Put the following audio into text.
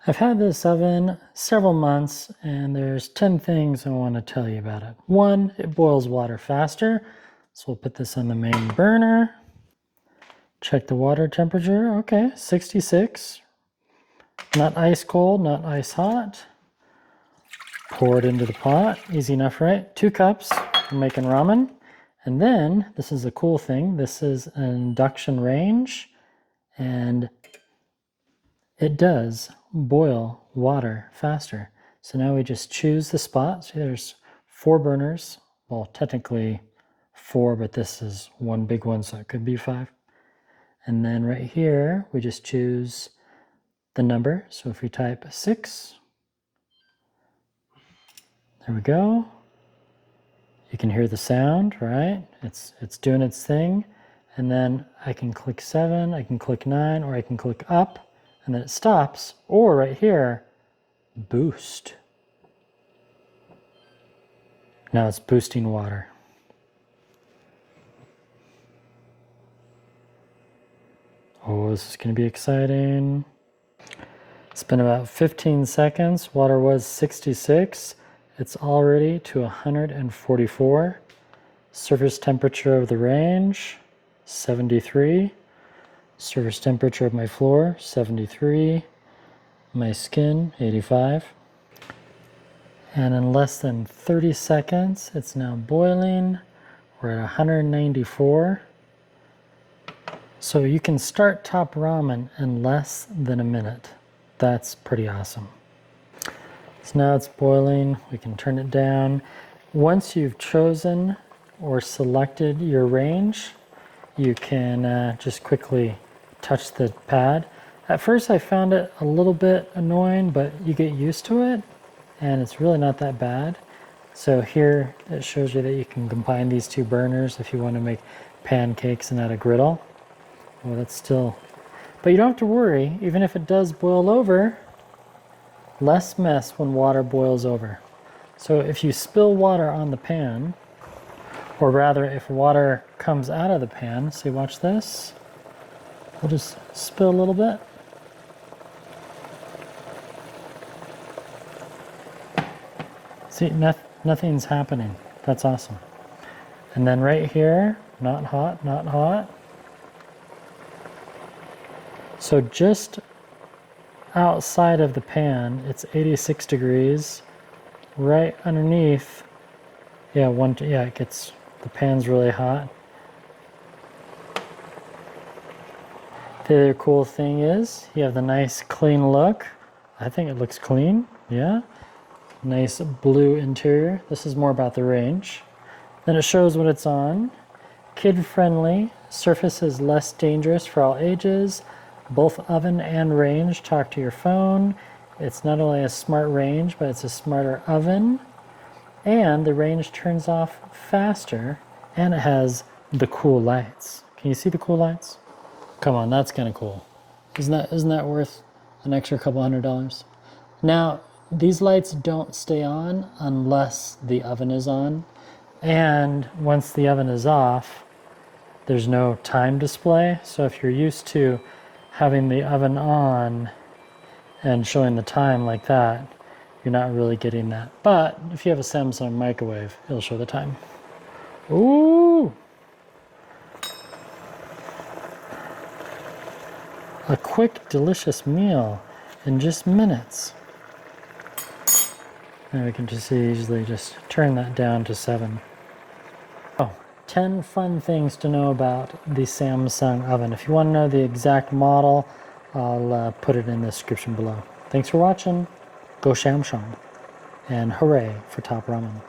I've had this oven several months and there's 10 things I want to tell you about it. 1, it boils water faster. So we'll put this on the main burner. Check the water temperature. Okay, 66. Not ice cold, not ice hot. Pour it into the pot. Easy enough, right? 2 cups. I'm making ramen. And then, this is a cool thing. This is an induction range. And it does boil water faster. So now we just choose the spot. See, there's 4 burners. Well, technically 4, but this is one big one, so it could be 5. And then right here, we just choose the number. So if we type 6, there we go. You can hear the sound, right? It's doing its thing. And then I can click 7, I can click 9, or I can click up. And then it stops, or right here, boost. Now it's boosting water. Oh, this is going to be exciting. It's been about 15 seconds. Water was 66. It's already to 144. Surface temperature of the range, 73. Surface temperature of my floor, 73. My skin, 85. And in less than 30 seconds, it's now boiling. We're at 194. So you can start top ramen in less than a minute. That's pretty awesome. So now it's boiling. We can turn it down. Once you've chosen or selected your range, you can just quickly touch the pad. At first I found it a little bit annoying, but you get used to it and it's really not that bad. So here it shows you that you can combine these 2 burners if you want to make pancakes and add a griddle. Well, that's still, but you don't have to worry. Even if it does boil over, less mess when water boils over. So if you spill water on the pan, or rather if water comes out of the pan, see, watch this. We'll just spill a little bit. See, nothing's happening. That's awesome. And then right here, not hot, not hot. So just outside of the pan, it's 86 degrees. Right underneath, it gets, the pan's really hot. The other cool thing is you have the nice clean look. I think it looks clean, yeah. Nice blue interior. This is more about the range. Then it shows what it's on. Kid friendly, surface is less dangerous for all ages. Both oven and range talk to your phone. It's not only a smart range, but it's a smarter oven. And the range turns off faster, and it has the cool lights. Can you see the cool lights? Come on, that's kind of cool. Isn't that worth an extra couple $100? Now, these lights don't stay on unless the oven is on. And once the oven is off, there's no time display. So if you're used to having the oven on and showing the time like that, you're not really getting that. But if you have a Samsung microwave, it'll show the time. Ooh! A quick, delicious meal in just minutes. And we can just easily just turn that down to 7. Oh, 10 fun things to know about the Samsung oven. If you want to know the exact model, I'll put it in the description below. Thanks for watching. Go Samsung. And hooray for top ramen.